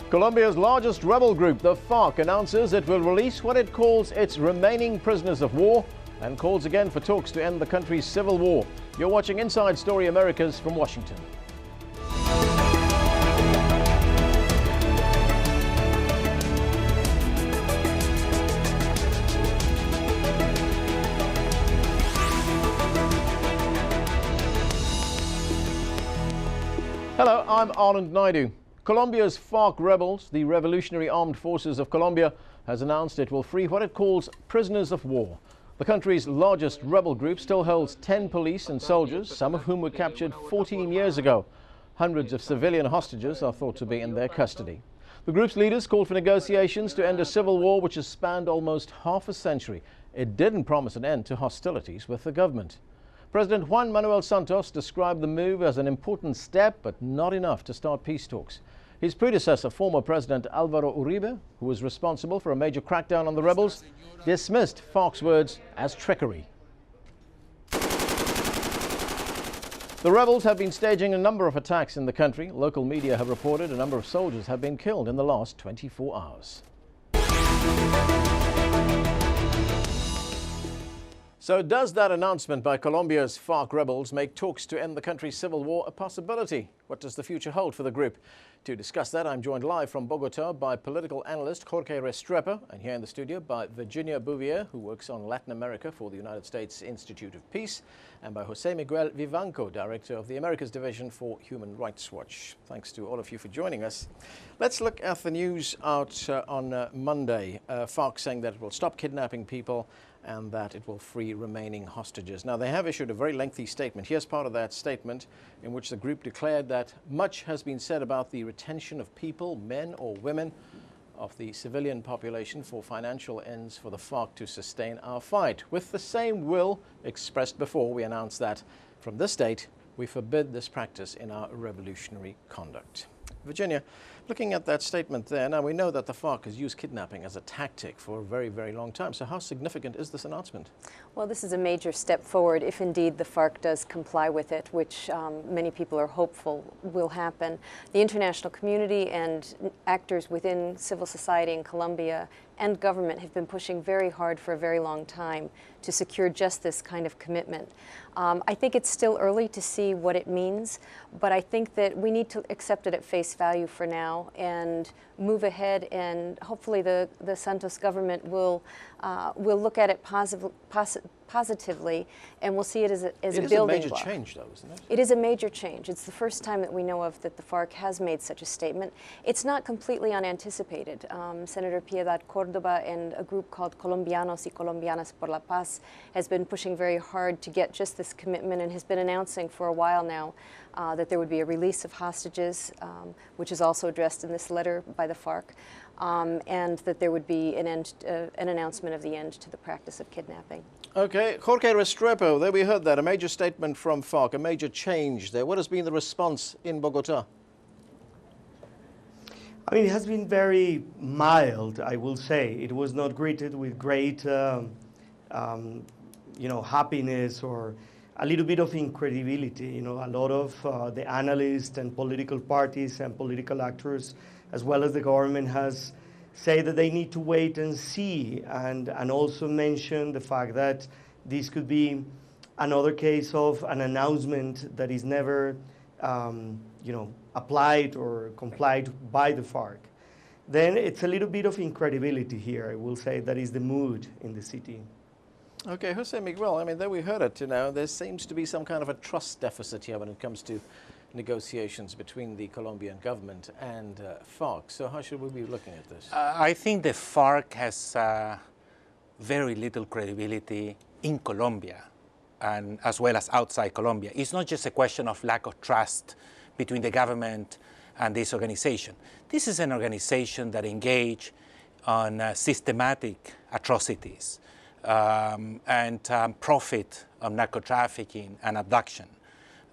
Colombia's largest rebel group, the FARC, announces it will release what it calls its remaining prisoners of war and calls again for talks to end the country's civil war. You're watching Inside Story Americas from Washington. Hello, I'm Anand Naidu. Colombia's FARC rebels, the Revolutionary Armed Forces of Colombia, has announced it will free what it calls prisoners of war. The country's largest rebel group still holds 10 police and soldiers, some of whom were captured 14 years ago. Hundreds of civilian hostages are thought to be in their custody. The group's leaders called for negotiations to end a civil war which has spanned almost half a century. It didn't promise an end to hostilities with the government. President Juan Manuel Santos described the move as an important step, but not enough to start peace talks. His predecessor, former President Álvaro Uribe, who was responsible for a major crackdown on the rebels, dismissed FARC's words as trickery. The rebels have been staging a number of attacks in the country. Local media have reported a number of soldiers have been killed in the last 24 hours. So does that announcement by Colombia's FARC rebels make talks to end the country's civil war a possibility? What does the future hold for the group? To discuss that, I'm joined live from Bogota by political analyst Jorge Restrepo, and here in the studio by Virginia Bouvier, who works on Latin America for the United States Institute of Peace, and by Jose Miguel Vivanco, director of the Americas Division for Human Rights Watch. Thanks to all of you for joining us. Let's look at the news out on Monday. FARC saying that it will stop kidnapping people and that it will free remaining hostages. Now, they have issued a very lengthy statement. Here's part of that statement in which the group declared that much has been said about the retention of people, men or women, of the civilian population for financial ends for the FARC to sustain our fight. With the same will expressed before, we announced that from this date, we forbid this practice in our revolutionary conduct. Virginia, looking at that statement there, now we know that the FARC has used kidnapping as a tactic for a very, very long time. So how significant is this announcement? Well, this is a major step forward if indeed the FARC does comply with it, which many people are hopeful will happen. The international community and actors within civil society in Colombia and government have been pushing very hard for a very long time to secure just this kind of commitment. I think it's still early to see what it means, but I think that we need to accept it at face value for now and move ahead, and hopefully the Santos government will look at it positively, and we'll see it as a building block. It is a major change, though, isn't it? It is a major change. It's the first time that we know of that the FARC has made such a statement. It's not completely unanticipated. Senator Piedad Córdoba and a group called Colombianos y Colombianas por la Paz has been pushing very hard to get just this commitment and has been announcing for a while now that there would be a release of hostages, which is also addressed in this letter by the FARC, and that there would be an announcement of the end to the practice of kidnapping. Okay, Jorge Restrepo, there we heard that, a major statement from FARC, a major change there. What has been the response in Bogota? I mean, it has been very mild, I will say. It was not greeted with great, happiness or a little bit of incredibility. A lot of the analysts and political parties and political actors, as well as the government, has said that they need to wait and see, and also mention the fact that this could be another case of an announcement that is never, applied or complied by the FARC. Then it's a little bit of incredibility here. I will say that is the mood in the city. Okay, Jose Miguel, I mean, there we heard it, there seems to be some kind of a trust deficit here when it comes to negotiations between the Colombian government and FARC. So how should we be looking at this? I think the FARC has very little credibility in Colombia, and as well as outside Colombia. It's not just a question of lack of trust between the government and this organization. This is an organization that engages on systematic atrocities and profit on narco-trafficking and abduction.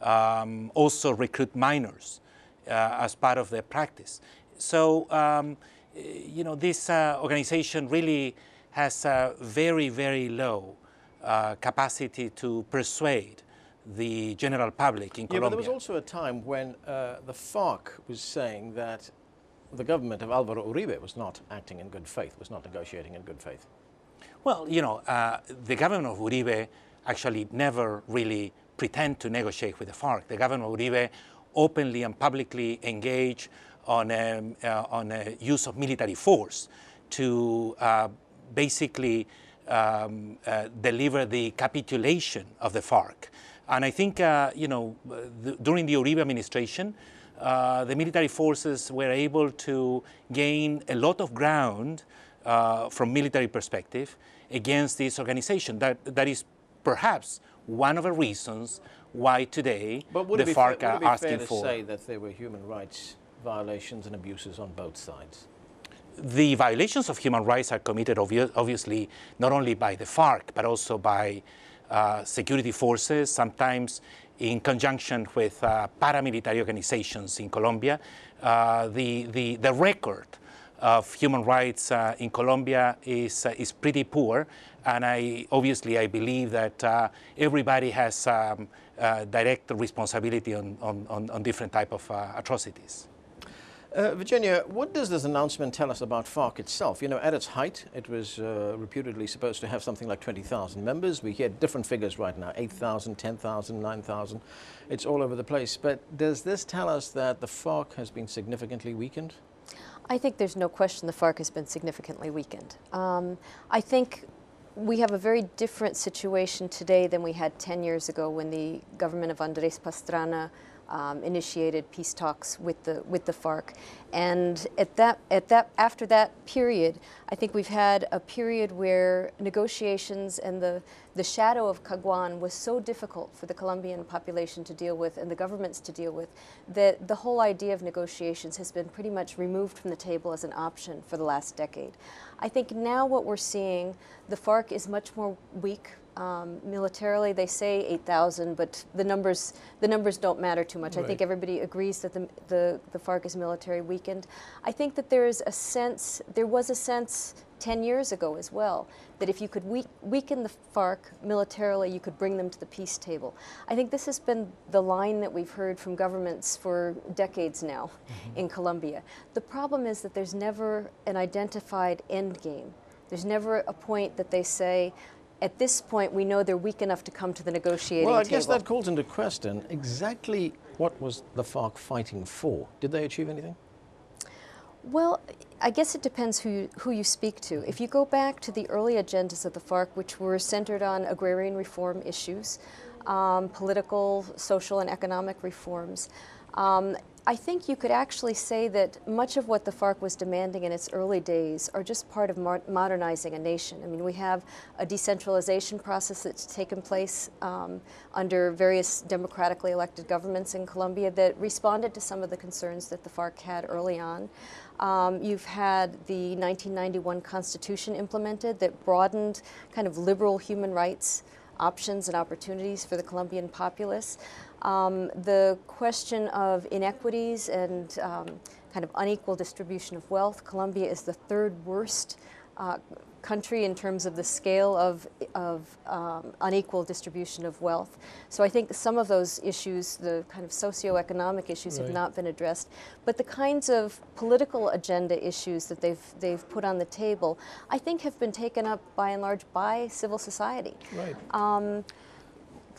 Also recruit minors as part of their practice. So, this organization really has a very, very low capacity to persuade the general public in Colombia. But there was also a time when the FARC was saying that the government of Alvaro Uribe was not acting in good faith, was not negotiating in good faith? Well, you know, the government of Uribe actually never really pretend to negotiate with the FARC. The government of Uribe openly and publicly engaged on use of military force to basically deliver the capitulation of the FARC. And I think, you know, during the Uribe administration, the military forces were able to gain a lot of ground from military perspective against this organization. That is perhaps one of the reasons why today the FARC are asking for. Would it be fair to say that there were human rights violations and abuses on both sides? The violations of human rights are committed obviously not only by the FARC but also by security forces, sometimes in conjunction with paramilitary organizations in Colombia. The record of human rights in Colombia is pretty poor, and I believe that everybody has direct responsibility on different type of atrocities. Virginia, what does this announcement tell us about FARC itself? You know, at its height, it was reputedly supposed to have something like 20,000 members. We hear different figures right now, 8,000, 10,000, 9,000. It's all over the place. But does this tell us that the FARC has been significantly weakened? I think there's no question the FARC has been significantly weakened. I think we have a very different situation today than we had 10 years ago when the government of Andrés Pastrana initiated peace talks with the FARC, and after that period, I think we've had a period where negotiations and the shadow of Caguán was so difficult for the Colombian population to deal with and the governments to deal with that the whole idea of negotiations has been pretty much removed from the table as an option for the last decade. I think now what we're seeing, the FARC is much more weak. Militarily, they say 8,000, but the numbers don't matter too much. Right. I think everybody agrees that the FARC is military weakened. I think that there was a sense 10 years ago as well, that if you could weaken the FARC militarily, you could bring them to the peace table. I think this has been the line that we've heard from governments for decades now in Colombia. The problem is that there's never an identified end game. There's never a point that they say, at this point, we know they're weak enough to come to the negotiating table. Well, I guess that calls into question exactly what was the FARC fighting for. Did they achieve anything? Well, I guess it depends who you speak to. If you go back to the early agendas of the FARC, which were centered on agrarian reform issues, political, social, and economic reforms, I think you could actually say that much of what the FARC was demanding in its early days are just part of modernizing a nation. I mean, we have a decentralization process that's taken place under various democratically elected governments in Colombia that responded to some of the concerns that the FARC had early on. You've had the 1991 Constitution implemented that broadened kind of liberal human rights options and opportunities for the Colombian populace. The question of inequities and kind of unequal distribution of wealth. Colombia is the third worst country in terms of the scale of unequal distribution of wealth. So I think some of those issues, the kind of socioeconomic issues, have not been addressed. But the kinds of political agenda issues that they've put on the table, I think have been taken up by and large by civil society. Right.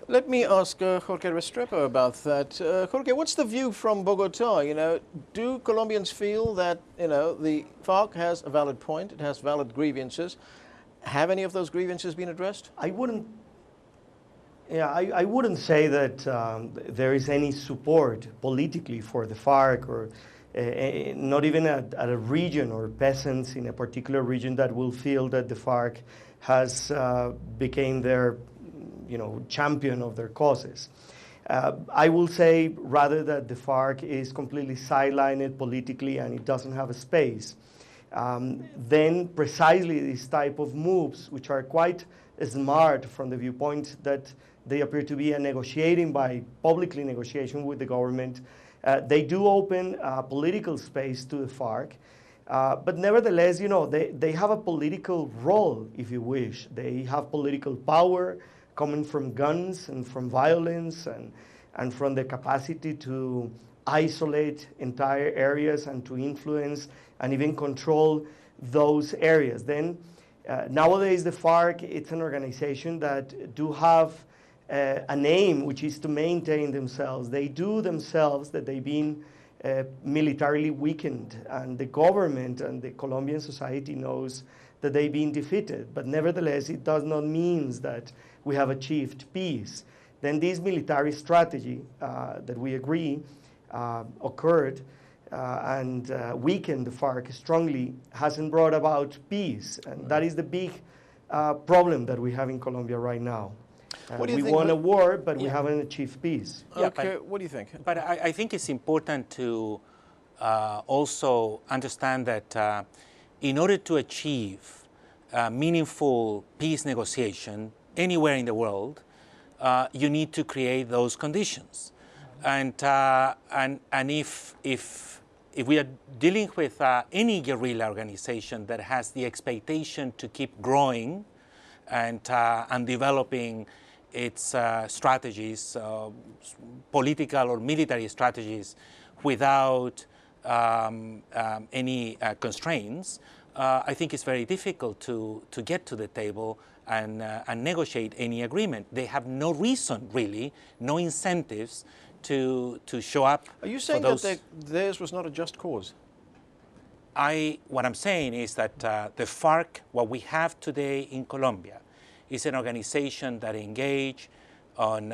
Let me ask Jorge Restrepo about that. Jorge, what's the view from Bogota? You know, do Colombians feel that, you know, the FARC has a valid point, it has valid grievances? Have any of those grievances been addressed? I wouldn't say that there is any support politically for the FARC, or not even at a region or peasants in a particular region that will feel that the FARC has became their champion of their causes. I will say rather that the FARC is completely sidelined politically and it doesn't have a space. Then precisely these type of moves, which are quite smart from the viewpoint that they appear to be publicly negotiation with the government, they do open political space to the FARC. But nevertheless, they have a political role, if you wish. They have political power coming from guns and from violence and from the capacity to isolate entire areas and to influence and even control those areas. Then nowadays the FARC, it's an organization that do have an aim, which is to maintain themselves. They do themselves that they've been militarily weakened, and the government and the Colombian society knows that they've been defeated. But nevertheless, it does not mean that we have achieved peace. Then this military strategy that we agree occurred and weakened the FARC strongly hasn't brought about peace. And that is the big problem that we have in Colombia right now. We won a war, but we haven't achieved peace. Okay, what do you think? But I think it's important to also understand that in order to achieve meaningful peace negotiation anywhere in the world, you need to create those conditions. And if we are dealing with any guerrilla organization that has the expectation to keep growing and developing its strategies, political or military strategies, without any constraints, I think it's very difficult to get to the table and negotiate any agreement. They have no reason, really, no incentives to show up. Are you saying that theirs was not a just cause? What I'm saying is that the FARC, what we have today in Colombia, is an organization that engage on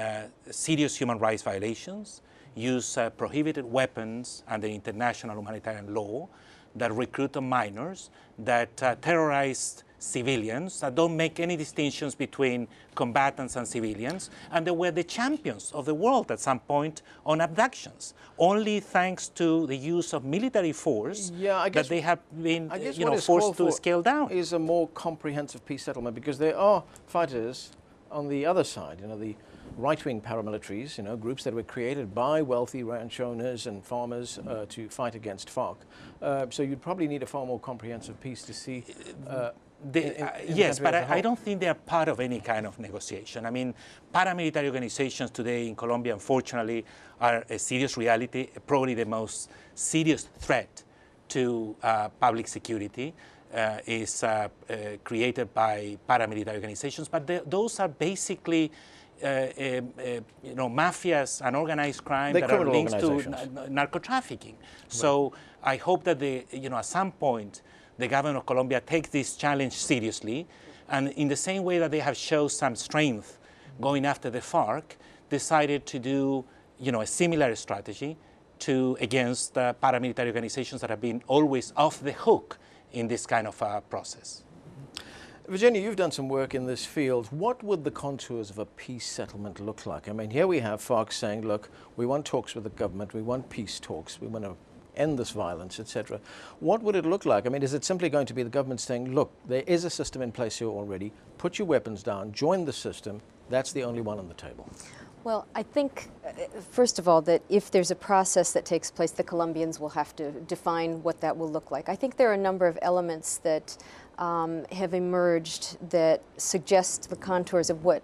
serious human rights violations, use prohibited weapons under international humanitarian law, that recruit minors, that terrorize civilians, that don't make any distinctions between combatants and civilians, and they were the champions of the world at some point on abductions. Only thanks to the use of military force that they have been forced to scale down. Is a more comprehensive peace settlement, because there are fighters on the other side, the right-wing paramilitaries, groups that were created by wealthy ranch owners and farmers to fight against FARC. So you'd probably need a far more comprehensive peace to see. Yes, but I don't think they are part of any kind of negotiation. I mean, paramilitary organizations today in Colombia, unfortunately, are a serious reality, probably the most serious threat to public security. Is created by paramilitary organizations, but those are basically mafias and organized crime that are linked to narco-trafficking. So I hope that at some point the government of Colombia takes this challenge seriously, and in the same way that they have shown some strength going after the FARC, decided to do a similar strategy against paramilitary organizations that have been always off the hook in this kind of process. Virginia, you've done some work in this field. What would the contours of a peace settlement look like? I mean, here we have FARC saying, look, we want talks with the government, we want peace talks, we want to end this violence, etc. What would it look like? I mean, is it simply going to be the government saying, look, there is a system in place here already, put your weapons down, join the system, that's the only one on the table? Well, I think, first of all, that if there's a process that takes place, the Colombians will have to define what that will look like. I think there are a number of elements that have emerged that suggest the contours of what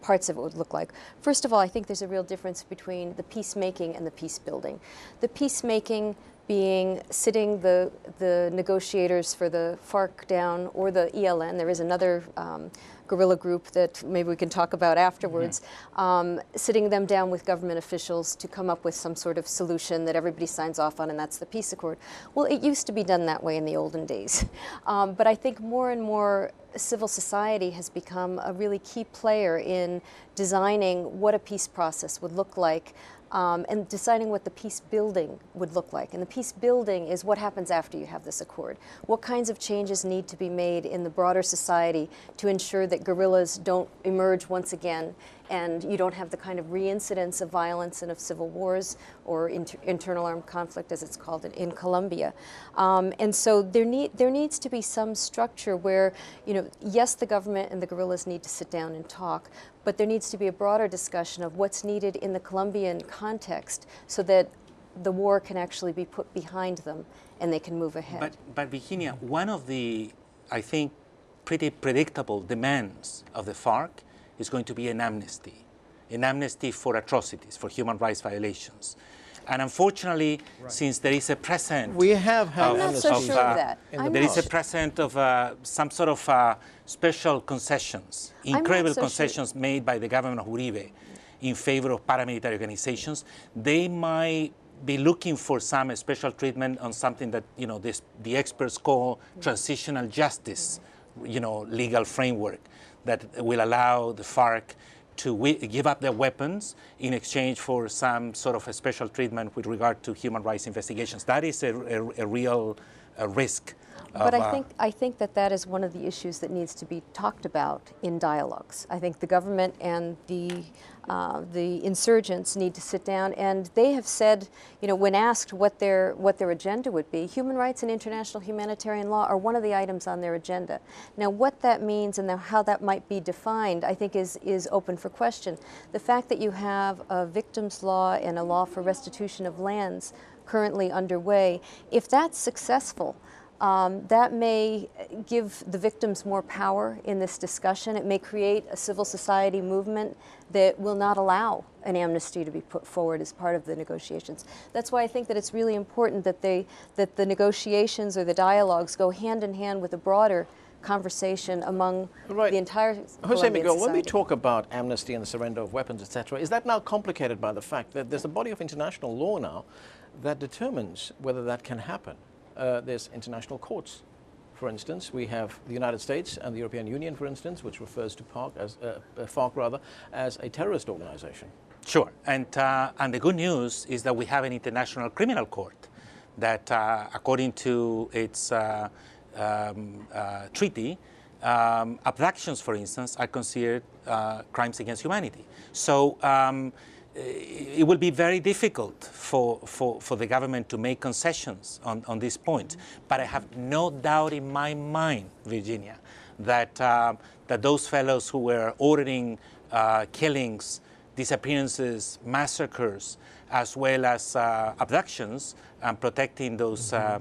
parts of it would look like. First of all, I think there's a real difference between the peacemaking and the peace building. The peacemaking being sitting the negotiators for the FARC down, or the ELN. There is another guerrilla group that maybe we can talk about afterwards, sitting them down with government officials to come up with some sort of solution that everybody signs off on, and that's the peace accord. Well, it used to be done that way in the olden days. But I think more and more civil society has become a really key player in designing what a peace process would look like, and deciding what the peace building would look like. And the peace building is what happens after you have this accord. What kinds of changes need to be made in the broader society to ensure that guerrillas don't emerge once again, and you don't have the kind of reincidence of violence and of civil wars, or internal armed conflict, as it's called in Colombia. And so there needs to be some structure where, yes, the government and the guerrillas need to sit down and talk, but there needs to be a broader discussion of what's needed in the Colombian context so that the war can actually be put behind them and they can move ahead. But Virginia, one of the, I think, pretty predictable demands of the FARC is going to be an amnesty for atrocities, for human rights violations. And unfortunately, since there is a precedent, We have had I'm not so amnesties sure of that. I'm there is not a precedent of some sort of special concessions, incredible so sure. concessions made by the government of Uribe in favor of paramilitary organizations. They might be looking for some special treatment on something that the experts call transitional justice, legal framework that will allow the FARC to give up their weapons in exchange for some sort of a special treatment with regard to human rights investigations. That is a real risk. But I think that is one of the issues that needs to be talked about in dialogues. I think the government and the insurgents need to sit down, and they have said, when asked what their agenda would be, human rights and international humanitarian law are one of the items on their agenda. Now, what that means and how that might be defined, I think, is open for question. The fact that you have a victims' law and a law for restitution of lands currently underway, if that's successful, that may give the victims more power in this discussion. It may create a civil society movement that will not allow an amnesty to be put forward as part of the negotiations. That's why I think that it's really important that the negotiations or the dialogues go hand in hand with a broader conversation among the entire Jose Colombian Miguel, society. when we talk about amnesty and the surrender of weapons, etc., is that now complicated by the fact that there's a body of international law now that determines whether that can happen? There's international courts. For instance, we have the United States and the European Union, for instance, which refers to FARC as a terrorist organization. Sure, and the good news is that we have an international criminal court that, according to its treaty, abductions, for instance, are considered crimes against humanity. So it will be very difficult for the government to make concessions on this point. But I have no doubt in my mind, Virginia, that those fellows who were ordering killings, disappearances, massacres, as well as abductions, and protecting those, the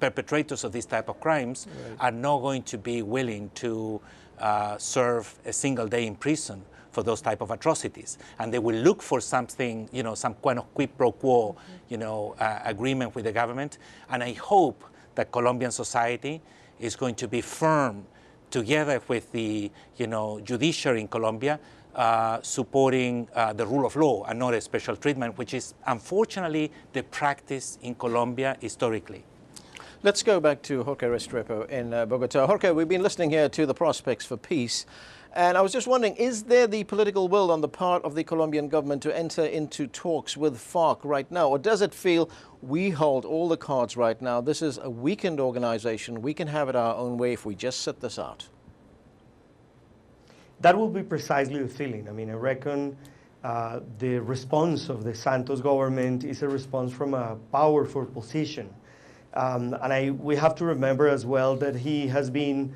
perpetrators of this type of crimes, are not going to be willing to serve a single day in prison for those type of atrocities. And they will look for something, some kind of quid pro quo, agreement with the government. And I hope that Colombian society is going to be firm, together with the, judiciary in Colombia, supporting the rule of law and not a special treatment, which is unfortunately the practice in Colombia historically. Let's go back to Jorge Restrepo in Bogota. Jorge, we've been listening here to the prospects for peace. And I was just wondering, is there the political will on the part of the Colombian government to enter into talks with FARC right now? Or does it feel we hold all the cards right now? This is a weakened organization. We can have it our own way if we just sit this out. That will be precisely the feeling. I mean, I reckon the response of the Santos government is a response from a powerful position. We have to remember as well that he has been,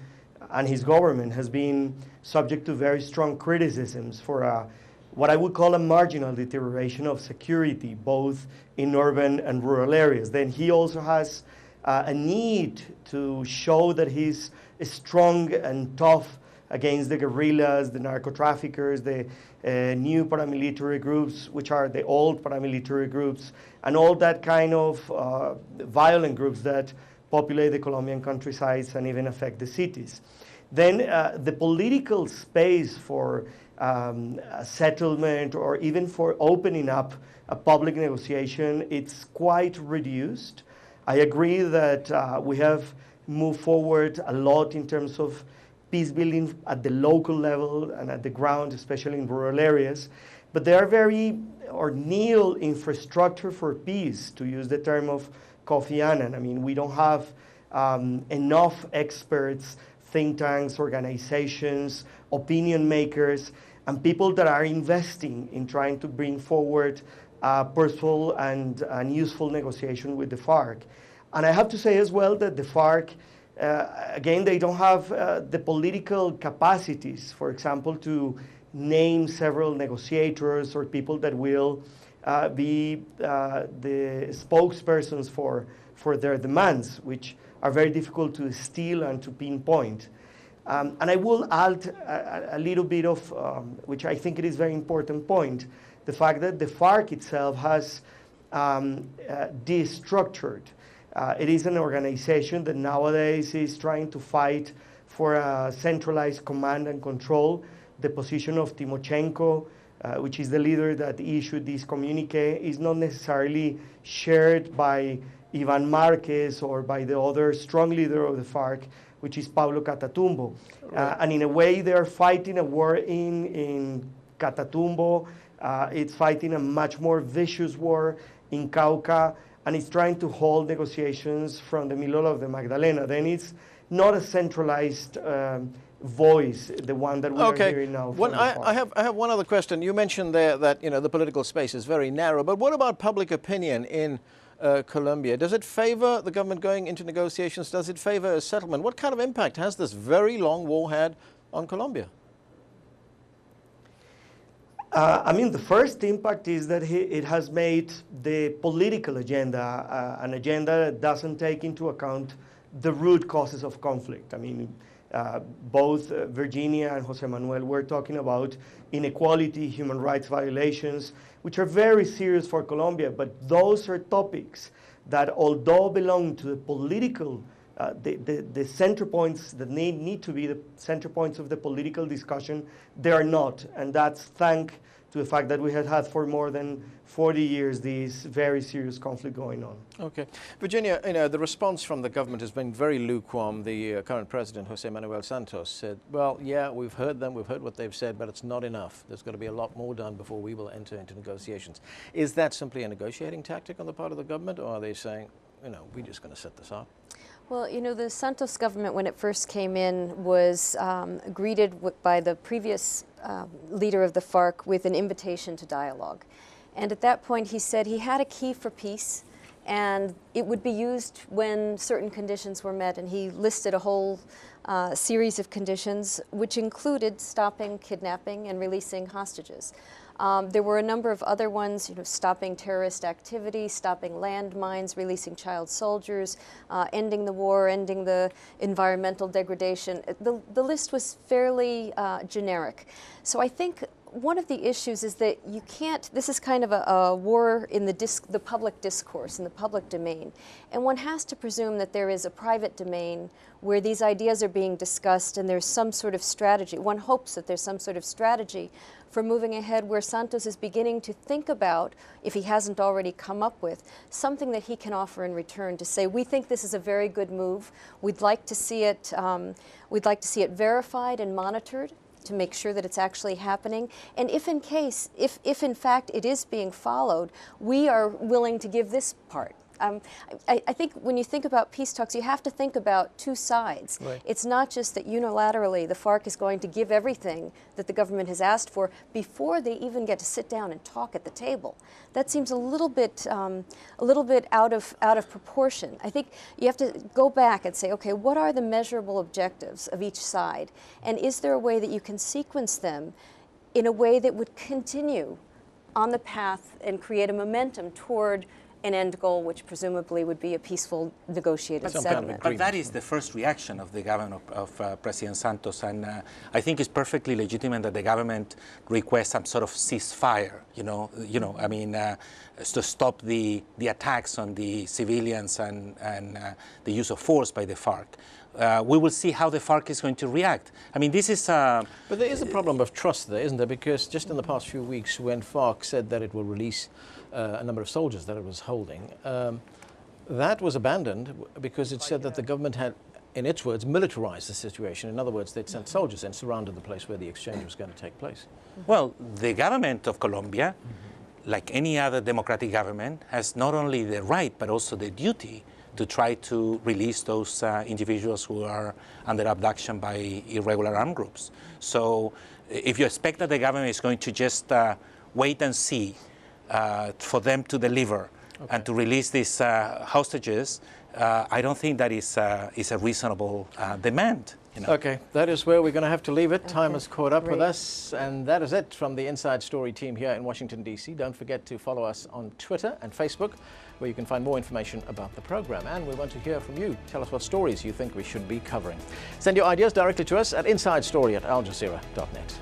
and his government has been subject to very strong criticisms for what I would call a marginal deterioration of security, both in urban and rural areas. Then he also has a need to show that he's strong and tough against the guerrillas, the narco-traffickers, the new paramilitary groups, which are the old paramilitary groups, and all that kind of violent groups that populate the Colombian countrysides and even affect the cities. Then the political space for a settlement or even for opening up a public negotiation, it's quite reduced. I agree that we have moved forward a lot in terms of peace building at the local level and at the ground, especially in rural areas. But there are nil infrastructure for peace, to use the term of Kofi Annan. I mean, we don't have enough experts, think tanks, organizations, opinion makers, and people that are investing in trying to bring forward purposeful and useful negotiation with the FARC. And I have to say as well that the FARC, again, they don't have the political capacities, for example, to name several negotiators or people that will be the spokespersons for their demands, which are very difficult to steal and to pinpoint. And I will add a little bit of, which I think it is a very important point, the fact that the FARC itself has destructured. It is an organization that nowadays is trying to fight for a centralized command and control. The position of Timochenko, which is the leader that issued this communique, is not necessarily shared by Ivan Marquez or by the other strong leader of the FARC, which is Pablo Catatumbo. Right. And in a way, they are fighting a war in Catatumbo. It's fighting a much more vicious war in Cauca, and it's trying to hold negotiations from the middle of the Magdalena. Then it's not a centralized voice, the one that we are hearing now. I have one other question. You mentioned there that the political space is very narrow, but what about public opinion in Colombia? Does it favor the government going into negotiations? Does it favor a settlement? What kind of impact has this very long war had on Colombia? I mean, the first impact is that it has made the political agenda an agenda that doesn't take into account the root causes of conflict. I mean, both Virginia and Jose Manuel were talking about inequality, human rights violations, which are very serious for Colombia, but those are topics that, although belong to the political, the center points that need to be the center points of the political discussion, they are not. And that's thanks to the fact that we had had for more than 40 years this very serious conflict going on. Okay. Virginia, the response from the government has been very lukewarm. The current president, Jose Manuel Santos, said, well, yeah, we've heard them, we've heard what they've said, but it's not enough. There's got to be a lot more done before we will enter into negotiations. Is that simply a negotiating tactic on the part of the government, or are they saying, we're just going to set this up? Well, the Santos government, when it first came in, was greeted by the previous leader of the FARC with an invitation to dialogue. And at that point, he said he had a key for peace, and it would be used when certain conditions were met. And he listed a whole series of conditions, which included stopping kidnapping and releasing hostages. There were a number of other ones, stopping terrorist activity, stopping landmines, releasing child soldiers, ending the war, ending the environmental degradation. The list was fairly generic. So I think one of the issues is that you can't, this is kind of a war in the public discourse, in the public domain. And one has to presume that there is a private domain where these ideas are being discussed and there's some sort of strategy. One hopes that there's some sort of strategy for moving ahead where Santos is beginning to think about, if he hasn't already come up with, something that he can offer in return to say, we think this is a very good move. We'd like to see it, verified and monitored to make sure that it's actually happening. And if in fact it is being followed, we are willing to give this part. I think when you think about peace talks, you have to think about two sides. Right. It's not just that unilaterally the FARC is going to give everything that the government has asked for before they even get to sit down and talk at the table. That seems a little bit out of proportion. I think you have to go back and say, okay, what are the measurable objectives of each side? And is there a way that you can sequence them in a way that would continue on the path and create a momentum toward an end goal, which presumably would be a peaceful negotiated settlement. But that is the first reaction of the government of President Santos, and I think it's perfectly legitimate that the government requests some sort of ceasefire. To stop the attacks on the civilians and the use of force by the FARC. We will see how the FARC is going to react. I mean, this is... But there is a problem of trust there, isn't there? Because just in the past few weeks, when FARC said that it will release a number of soldiers that it was holding, that was abandoned because it said that the government had, in its words, militarized the situation. In other words, they'd sent soldiers and surrounded the place where the exchange was going to take place. Well, the government of Colombia, like any other democratic government, has not only the right but also the duty to try to release those individuals who are under abduction by irregular armed groups. So if you expect that the government is going to just wait and see for them to deliver and to release these hostages, I don't think that is a reasonable demand. Okay, that is where we're going to have to leave it. Time has caught up with us, and that is it from the Inside Story team here in Washington, D.C. Don't forget to follow us on Twitter and Facebook, where you can find more information about the program. And we want to hear from you. Tell us what stories you think we should be covering. Send your ideas directly to us at InsideStory@aljazeera.net.